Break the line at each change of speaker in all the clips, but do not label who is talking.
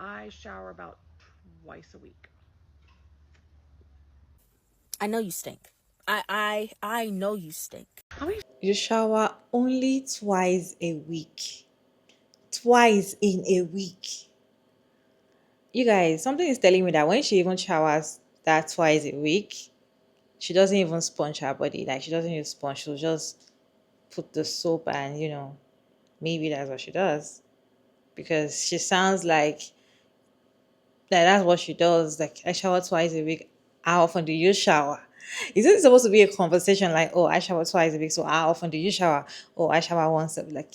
I shower about twice a week.
I know you stink. I know you stink.
How many?
You shower only twice a week. Twice in a week. You guys, something is telling me that when she even showers that twice a week, she doesn't even sponge her body. Like she doesn't use sponge. She'll just put the soap and maybe that's what she does. Because she sounds like that's what she does. Like I shower twice a week. How often do you shower? Is it supposed to be a conversation like, oh, I shower twice a week, so how often do you shower? Oh, I shower once a week. Like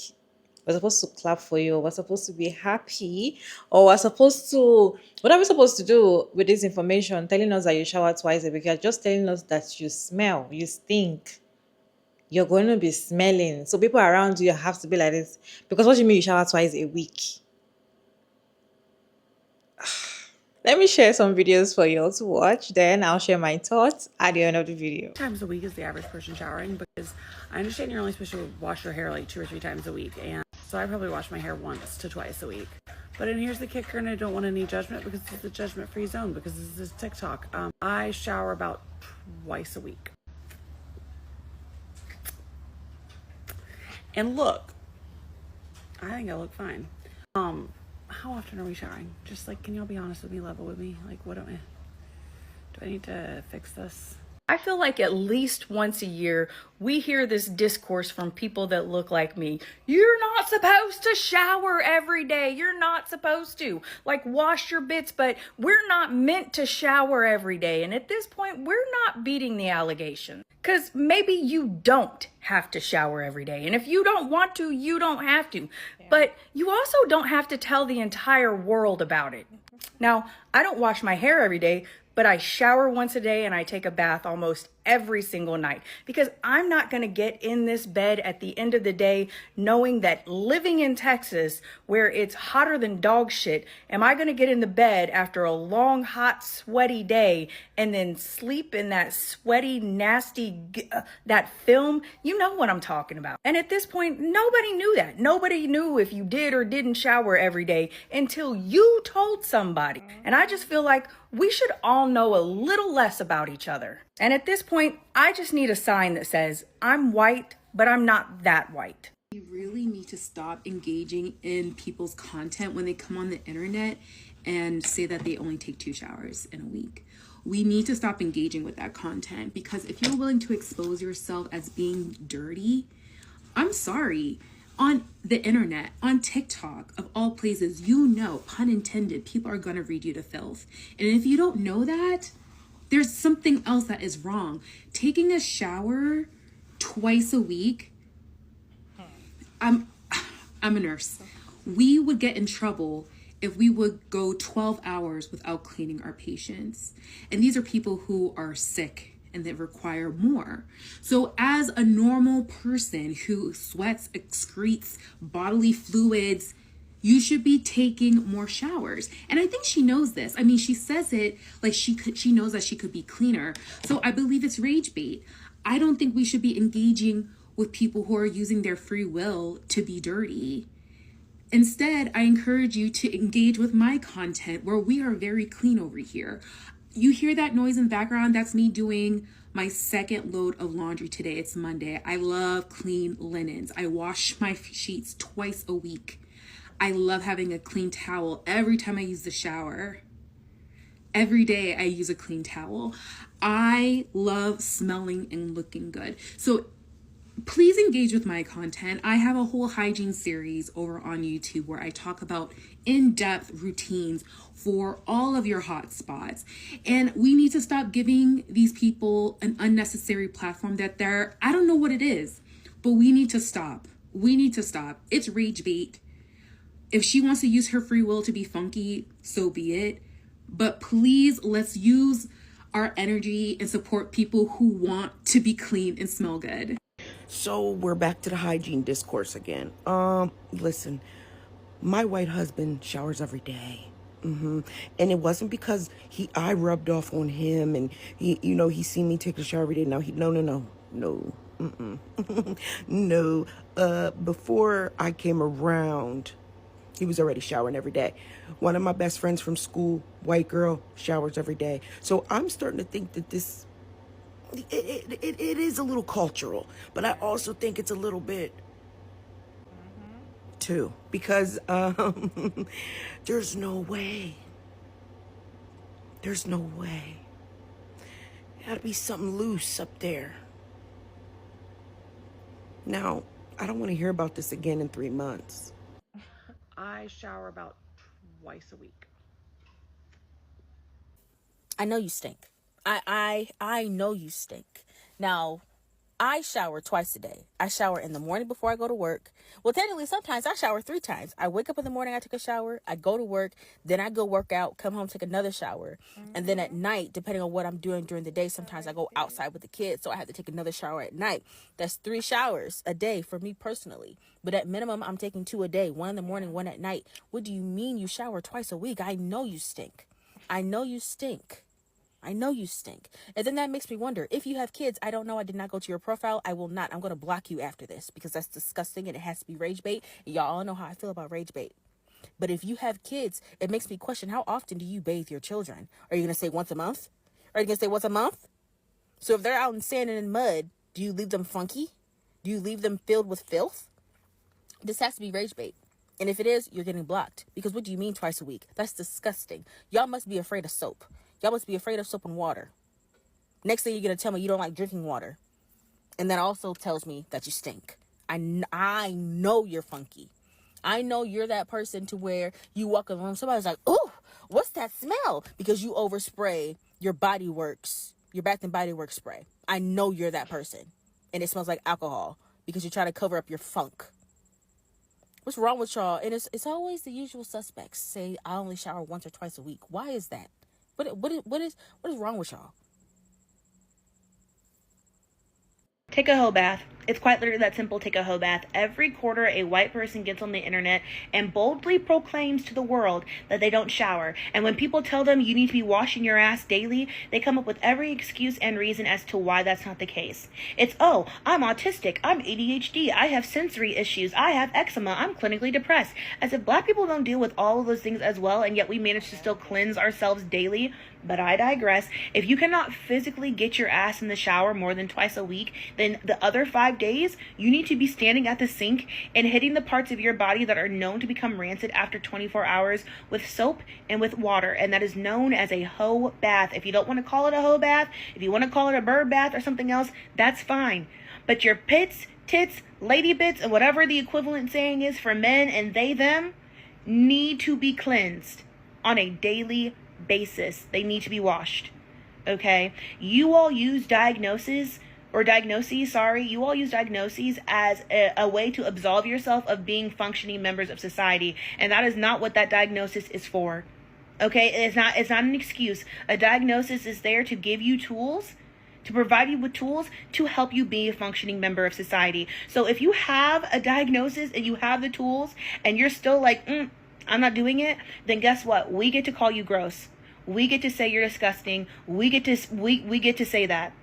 we're supposed to clap for you, we're supposed to be happy, or we're supposed to what are we supposed to do with this information? Telling us that you shower twice a week. You're just telling us that you smell, you stink. You're going to be smelling. So people around you have to be like this. Because what do you mean you shower twice a week? Let me share some videos for you all to watch. Then I'll share my thoughts at the end of the video.
Times a week is the average person showering? Because I understand you're only supposed to wash your hair like 2 or 3 times a week, and so I probably wash my hair once to twice a week. But and here's the kicker, and I don't want any judgment because it's a judgment-free zone because this is TikTok. I shower about twice a week. And look, I think I look fine. How often are we showering? Just like, can y'all be honest with me, level with me? Like, what do I need to fix this?
I feel like at least once a year, we hear this discourse from people that look like me. You're not supposed to shower every day. You're not supposed to. Like, wash your bits, but we're not meant to shower every day. And at this point, we're not beating the allegation. Because maybe you don't have to shower every day. And if you don't want to, you don't have to. But you also don't have to tell the entire world about it. Now, I don't wash my hair every day, but I shower once a day and I take a bath almost every single night because I'm not going to get in this bed at the end of the day knowing that living in Texas where it's hotter than dog shit, am I going to get in the bed after a long, hot, sweaty day and then sleep in that sweaty, nasty, that film? You know what I'm talking about. And at this point, nobody knew that. Nobody knew if you did or didn't shower every day until you told somebody. And I just feel like we should all know a little less about each other. And at this point, I just need a sign that says, I'm white, but I'm not that white.
We really need to stop engaging in people's content when they come on the internet and say that they only take 2 showers in a week. We need to stop engaging with that content because if you're willing to expose yourself as being dirty, I'm sorry. On the internet, on TikTok, of all places, pun intended, people are going to read you to filth. And if you don't know that, there's something else that is wrong. Taking a shower twice a week, I'm a nurse. We would get in trouble if we would go 12 hours without cleaning our patients. And these are people who are sick and that require more. So as a normal person who sweats, excretes bodily fluids, you should be taking more showers. And I think she knows this. I mean, she says it like she knows that she could be cleaner. So I believe it's rage bait. I don't think we should be engaging with people who are using their free will to be dirty. Instead, I encourage you to engage with my content where we are very clean over here. You hear that noise in the background? That's me doing my second load of laundry today. It's Monday. I love clean linens. I wash my sheets twice a week. I love having a clean towel every time I use the shower. Every day I use a clean towel. I love smelling and looking good. So please engage with my content. I have a whole hygiene series over on YouTube where I talk about in-depth routines for all of your hot spots. And we need to stop giving these people an unnecessary platform that I don't know what it is, but we need to stop. We need to stop. It's rage bait. If she wants to use her free will to be funky, so be it. But please, let's use our energy and support people who want to be clean and smell good.
So we're back to the hygiene discourse again. Listen, my white husband showers every day. And it wasn't because I rubbed off on him and he seen me take a shower every day. No, no. No. Before I came around, He was already showering every day. One of my best friends from school, white girl, showers every day. So I'm starting to think that it is a little cultural, but I also think it's a little bit too, because there's no way. There's no way. Gotta be something loose up there. Now, I don't want to hear about this again in 3 months.
I shower about twice a week.
I know you stink. I know you stink. Now, I shower twice a day. I shower in the morning before I go to work. Well, technically, sometimes I shower 3 times. I wake up in the morning, I take a shower, I go to work, then I go work out, come home, take another shower. And then at night, depending on what I'm doing during the day, sometimes I go outside with the kids, so I have to take another shower at night. That's 3 showers a day for me personally. But at minimum, I'm taking 2 a day, 1 in the morning, 1 at night. What do you mean you shower twice a week? I know you stink. I know you stink. I know you stink. And then that makes me wonder, if you have kids, I don't know, I did not go to your profile. I will not. I'm going to block you after this because that's disgusting and it has to be rage bait. Y'all all know how I feel about rage bait. But if you have kids, it makes me question, how often do you bathe your children? Are you going to say once a month? Are you going to say once a month? So if they're out in sand and in mud, do you leave them funky? Do you leave them filled with filth? This has to be rage bait. And if it is, you're getting blocked. Because what do you mean twice a week? That's disgusting. Y'all must be afraid of soap. Y'all must be afraid of soap and water. Next thing you're going to tell me you don't like drinking water. And that also tells me that you stink. I know you're funky. I know you're that person to where you walk in the room, somebody's like, "Ooh, what's that smell?" Because you overspray your Body Works, your Bath and Body Works spray. I know you're that person. And it smells like alcohol because you're trying to cover up your funk. What's wrong with y'all? And it's always the usual suspects say, I only shower once or twice a week. Why is that? What is wrong with y'all?
Take a hoe bath. It's quite literally that simple. Take a hoe bath. Every quarter, a white person gets on the internet and boldly proclaims to the world that they don't shower. And when people tell them you need to be washing your ass daily, they come up with every excuse and reason as to why that's not the case. It's, oh, I'm autistic. I'm ADHD. I have sensory issues. I have eczema. I'm clinically depressed. As if black people don't deal with all of those things as well, and yet we manage to still cleanse ourselves daily. But I digress. If you cannot physically get your ass in the shower more than twice a week, then the other 5 days, you need to be standing at the sink and hitting the parts of your body that are known to become rancid after 24 hours with soap and with water. And that is known as a hoe bath. If you don't want to call it a hoe bath, if you want to call it a bird bath or something else, that's fine. But your pits, tits, lady bits, and whatever the equivalent saying is for men and they, them, need to be cleansed on a daily basis. They need to be washed. Okay? You all use diagnoses as a way to absolve yourself of being functioning members of society. And that is not what that diagnosis is for. Okay? It's not an excuse. A diagnosis is there to give you tools, to provide you with tools to help you be a functioning member of society. So if you have a diagnosis and you have the tools and you're still like, I'm not doing it, then guess what? We get to call you gross. We get to say you're disgusting. We get to say that.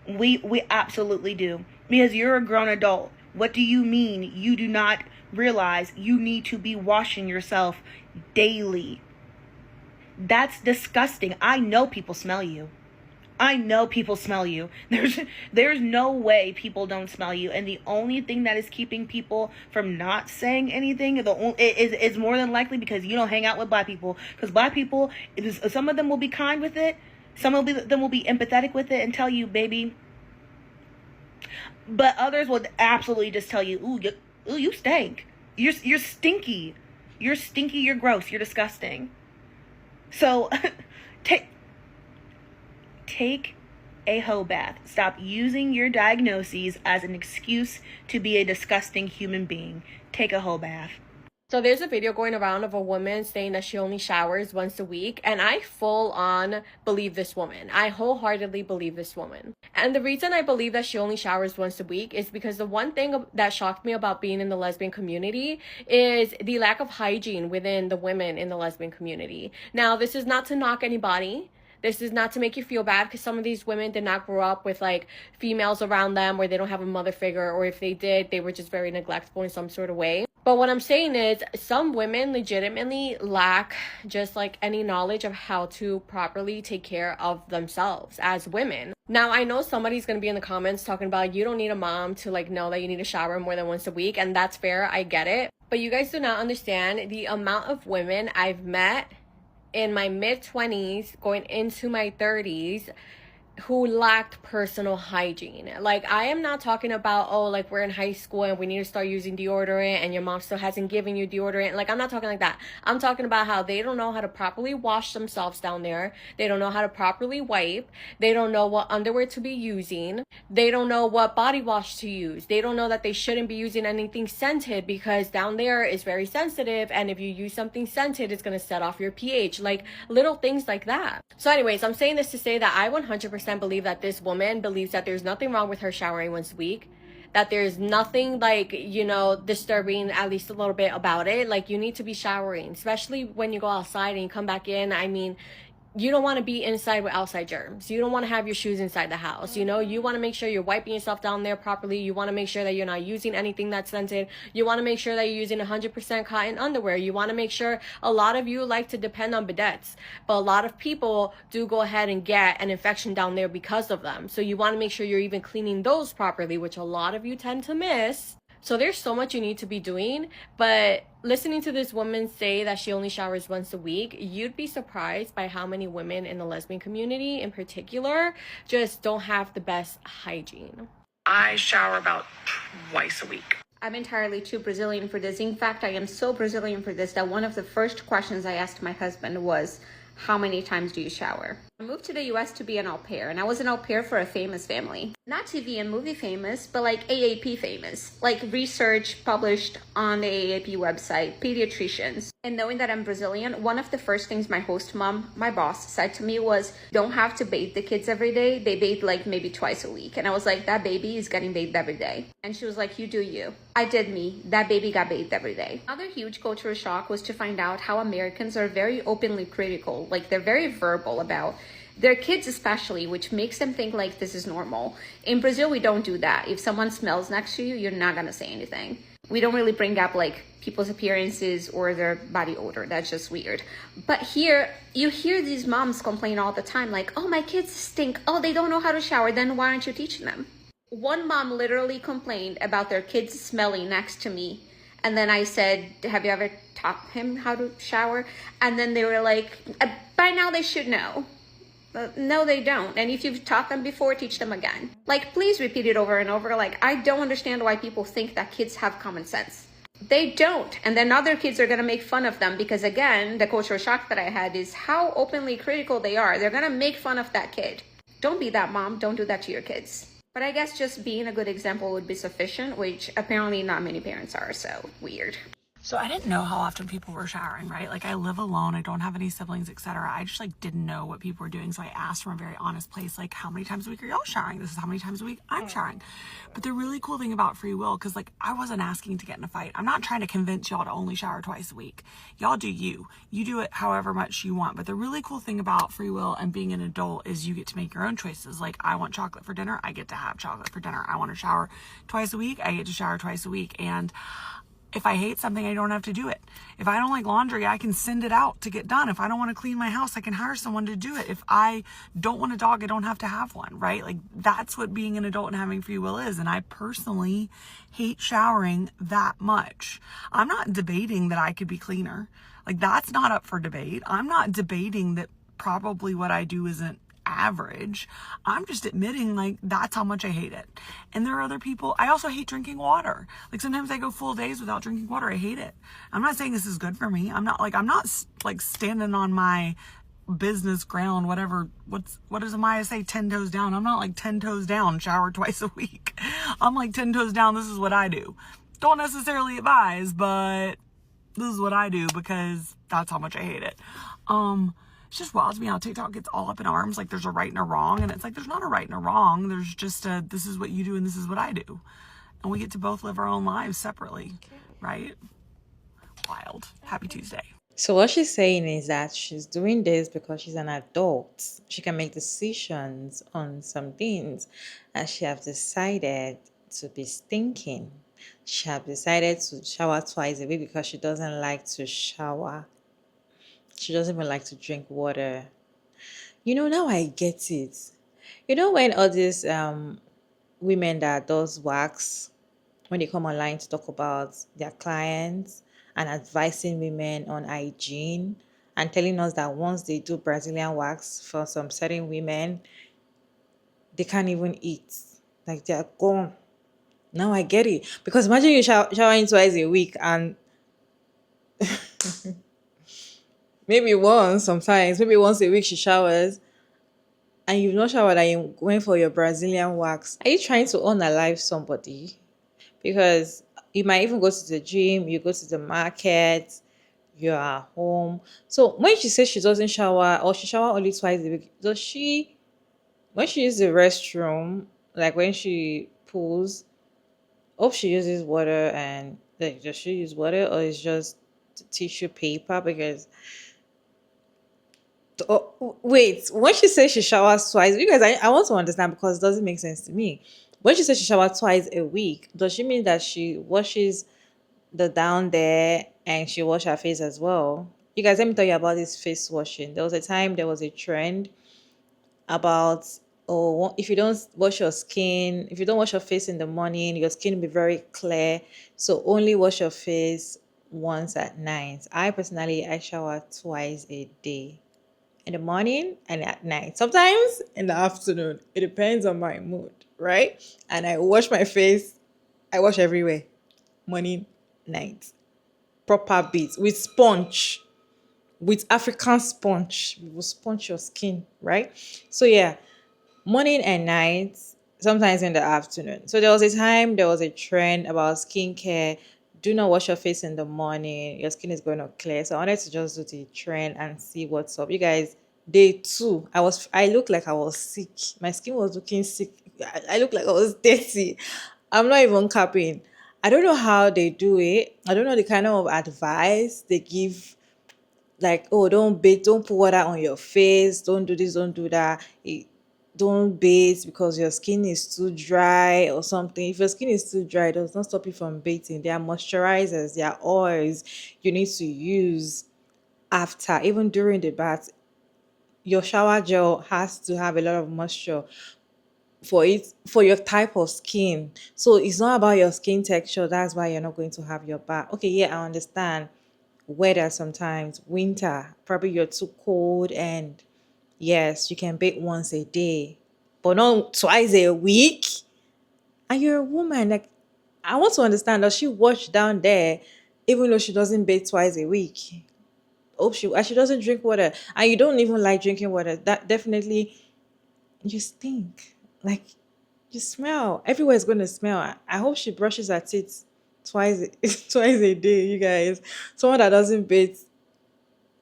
We absolutely do. Because you're a grown adult. What do you mean you do not realize you need to be washing yourself daily? That's disgusting. I know people smell you. There's no way people don't smell you. And the only thing that is keeping people from not saying anything is more than likely because you don't hang out with black people. Because black people, some of them will be kind with it. Some of them will be empathetic with it and tell you, baby. But others will absolutely just tell you, ooh, you stink. You're stinky. You're stinky. You're gross. You're disgusting. So take a hoe bath. Stop using your diagnoses as an excuse to be a disgusting human being. Take a hoe bath.
So there's a video going around of a woman saying that she only showers once a week, and I full on believe this woman. I wholeheartedly believe this woman. And the reason I believe that she only showers once a week is because the one thing that shocked me about being in the lesbian community is the lack of hygiene within the women in the lesbian community. Now, this is not to knock anybody. This is not to make you feel bad because some of these women did not grow up with like females around them, or they don't have a mother figure, or if they did, they were just very neglectful in some sort of way. But what I'm saying is, some women legitimately lack just like any knowledge of how to properly take care of themselves as women. Now, I know somebody's going to be in the comments talking about you don't need a mom to like know that you need to shower more than once a week, and that's fair. I get it. But you guys do not understand the amount of women I've met in my mid 20s going into my 30s who lacked personal hygiene. Like, I am not talking about, oh, like we're in high school and we need to start using deodorant and your mom still hasn't given you deodorant. Like, I'm not talking like that. I'm talking about how they don't know how to properly wash themselves down there. They don't know how to properly wipe. They don't know what underwear to be using. They don't know what body wash to use. They don't know that they shouldn't be using anything scented because down there is very sensitive, and if you use something scented, it's going to set off your pH. Like, little things like that. So anyways, I'm saying this to say that I 100% believe that this woman believes that there's nothing wrong with her showering once a week, that there's nothing like, you know, disturbing at least a little bit about it. Like, you need to be showering, especially when you go outside and you come back in. I mean, you don't want to be inside with outside germs. You don't want to have your shoes inside the house. You know, you want to make sure you're wiping yourself down there properly. You want to make sure that you're not using anything that's scented. You want to make sure that you're using 100% cotton underwear. You want to make sure, a lot of you like to depend on bidets, but a lot of people do go ahead and get an infection down there because of them. So you want to make sure you're even cleaning those properly, which a lot of you tend to miss. So there's so much you need to be doing, but listening to this woman say that she only showers once a week, you'd be surprised by how many women in the lesbian community in particular just don't have the best hygiene.
I shower about twice a week.
I'm entirely too Brazilian for this. In fact, I am so Brazilian for this that one of the first questions I asked my husband was, how many times do you shower? I moved to the US to be an au pair, and I was an au pair for a famous family. Not TV and movie famous, but like AAP famous. Like research published on the AAP website, pediatricians. And knowing that I'm Brazilian, one of the first things my host mom, my boss, said to me was, don't have to bathe the kids every day. They bathe like maybe twice a week. And I was like, that baby is getting bathed every day. And she was like, you do you. I did me. That baby got bathed every day. Another huge cultural shock was to find out how Americans are very openly critical. Like, they're very verbal about their kids especially, which makes them think like this is normal. In Brazil, we don't do that. If someone smells next to you, you're not gonna say anything. We don't really bring up like people's appearances or their body odor. That's just weird. But here, you hear these moms complain all the time like, oh, my kids stink. Oh, they don't know how to shower. Then why aren't you teaching them? One mom literally complained about their kids smelling next to me. And then I said, have you ever taught him how to shower? And then they were like, by now they should know. No, they don't. And if you've taught them before, teach them again. Like, please repeat it over and over. Like, I don't understand why people think that kids have common sense. They don't. And then other kids are going to make fun of them because, again, the cultural shock that I had is how openly critical they are. They're going to make fun of that kid. Don't be that mom. Don't do that to your kids. But I guess just being a good example would be sufficient, which apparently not many parents are, so weird.
So I didn't know how often people were showering, right? Like, I live alone, I don't have any siblings, etc. I just like didn't know what people were doing. So I asked from a very honest place, like, how many times a week are y'all showering? This is how many times a week I'm showering. But the really cool thing about free will, because like I wasn't asking to get in a fight. I'm not trying to convince y'all to only shower twice a week. Y'all do you. You do it however much you want. But the really cool thing about free will and being an adult is you get to make your own choices. Like, I want chocolate for dinner, I get to have chocolate for dinner. I want to shower twice a week, I get to shower twice a week. And if I hate something, I don't have to do it. If I don't like laundry, I can send it out to get done. If I don't want to clean my house, I can hire someone to do it. If I don't want a dog, I don't have to have one, right? Like, that's what being an adult and having free will is. And I personally hate showering that much. I'm not debating that I could be cleaner. Like, that's not up for debate. I'm not debating that probably what I do isn't average. I'm just admitting like that's how much I hate it. And there are other people. I also hate drinking water. Like, sometimes I go full days without drinking water. I hate it. I'm not saying this is good for me. I'm not standing on my business ground, whatever. What does Amaya say? 10 toes down. I'm not like 10 toes down, shower twice a week. I'm like 10 toes down. This is what I do. Don't necessarily advise, but this is what I do because that's how much I hate it. It's just wild to me how TikTok gets all up in arms. Like, there's a right and a wrong. And it's like, there's not a right and a wrong. There's just this is what you do and this is what I do. And we get to both live our own lives separately, right? Wild. Happy Tuesday.
So what she's saying is that she's doing this because she's an adult. She can make decisions on some things, and she has decided to be stinking. She have decided to shower twice a week because she doesn't like to shower. She doesn't even like to drink water. Now I get it. When all these women that does wax, when they come online to talk about their clients and advising women on hygiene and telling us that once they do Brazilian wax for some certain women, they can't even eat. Like they're gone. Now I get it. Because imagine you showering twice a week and maybe once a week she showers and you've not showered and you went for your Brazilian wax. Are you trying to unalive somebody? Because you might even go to the gym, you go to the market, you're at home. So when she says she doesn't shower or she shower only twice a week, does she, when she uses the restroom, like when she pulls, hope she uses water and like does she use water or is just tissue paper? Because wait, when she says she showers twice, you guys, I want to understand because it doesn't make sense to me. When she says she showers twice a week, does she mean that she washes the down there and she wash her face as well? You guys, let me tell you about this face washing. There was a trend about, oh, if you don't wash your skin, if you don't wash your face in the morning, your skin will be very clear. So only wash your face once at night. I shower twice a day, in the morning and at night. Sometimes in the afternoon. It depends on my mood, right? And I wash my face. I wash everywhere. Morning, night. Proper beads with sponge. With African sponge. You will sponge your skin, right? So yeah, morning and night, sometimes in the afternoon. So there was a trend about skincare. Do not wash your face in the morning. Your skin is going to clear. So I wanted to just do the trend and see what's up. You guys, day two, I looked like I was sick. My skin was looking sick. I looked like I was dirty. I'm not even capping. I don't know how they do it. I don't know the kind of advice they give, like, oh, don't bathe, don't put water on your face, don't do this, don't do that. Don't bathe because your skin is too dry or something. If your skin is too dry, it does not stop you from bathing. There are moisturizers, there are oils you need to use after, even during the bath. Your shower gel has to have a lot of moisture for your type of skin. So it's not about your skin texture. That's why you're not going to have your bath. Okay, yeah, I understand weather sometimes, winter, probably you're too cold, and yes, you can bake once a day, but not twice a week. And you're a woman, like, I want to understand, does she wash down there even though she doesn't bake twice a week? Hope she doesn't drink water, and you don't even like drinking water. That definitely, you stink. Like, you smell. Everywhere is going to smell. I hope she brushes her teeth twice twice a day, you guys. Someone that doesn't bathe,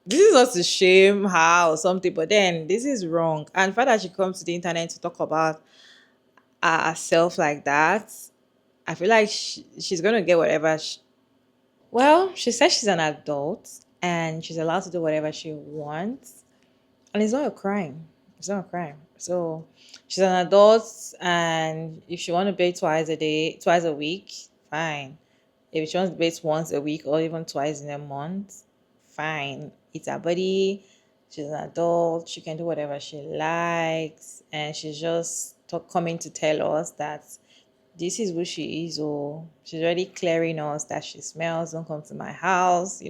this is not to shame her or something, but then this is wrong. And the fact that she comes to the internet to talk about herself like that, I feel like she's gonna get whatever. Well, she says she's an adult and she's allowed to do whatever she wants, and it's not a crime. It's not a crime. So she's an adult, and if she want to bathe twice a week, fine. If she wants to bathe once a week or even twice in a month, fine. It's her body. She's an adult. She can do whatever she likes, and she's just coming to tell us that this is who she is. Or she's already clearing us that she smells. Don't come to my house.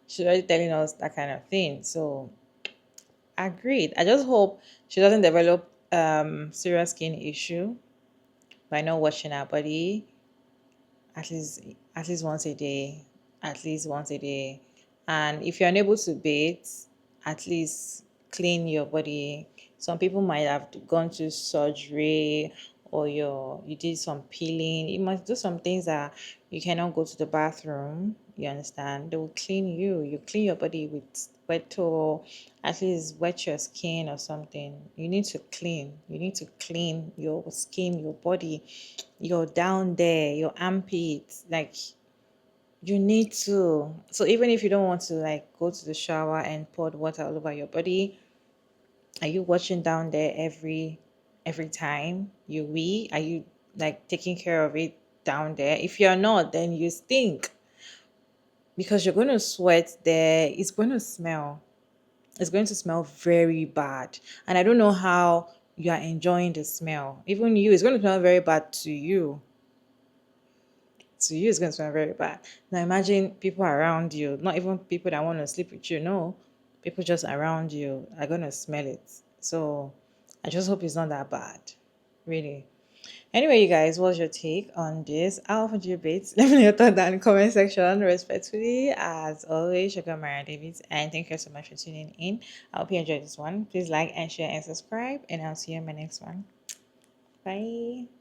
She's already telling us that kind of thing. So agreed. I just hope she doesn't develop serious skin issue by not washing her body at least at least once a day. At least once a day. And if you're unable to bathe, at least clean your body. Some people might have gone to surgery, or you did some peeling. You must do some things that you cannot go to the bathroom. You understand? They will clean you. You clean your body with wet towel, at least wet your skin or something. You need to clean. You need to clean your skin, your body, your down there, your armpits. Like, you need to. So even if you don't want to, like, go to the shower and pour the water all over your body, are you washing down there every time you wee? Are you, like, taking care of it down there. If you're not, then you stink because you're going to sweat there. It's going to smell. It's going to smell very bad. And I don't know how you are enjoying the smell. Even you, it's going to smell very bad to you. To you, it's going to smell very bad. Now imagine people around you, not even people that want to sleep with you. No, people just around you are going to smell it. So I just hope it's not that bad. Really. Anyway, you guys, what's your take on this? How often do you bathe? Let me know your thoughts down in the comment section. Respectfully, as always, Sugar Maria Davids, and thank you so much for tuning in. I hope you enjoyed this one. Please like and share and subscribe, and I'll see you in my next one. Bye.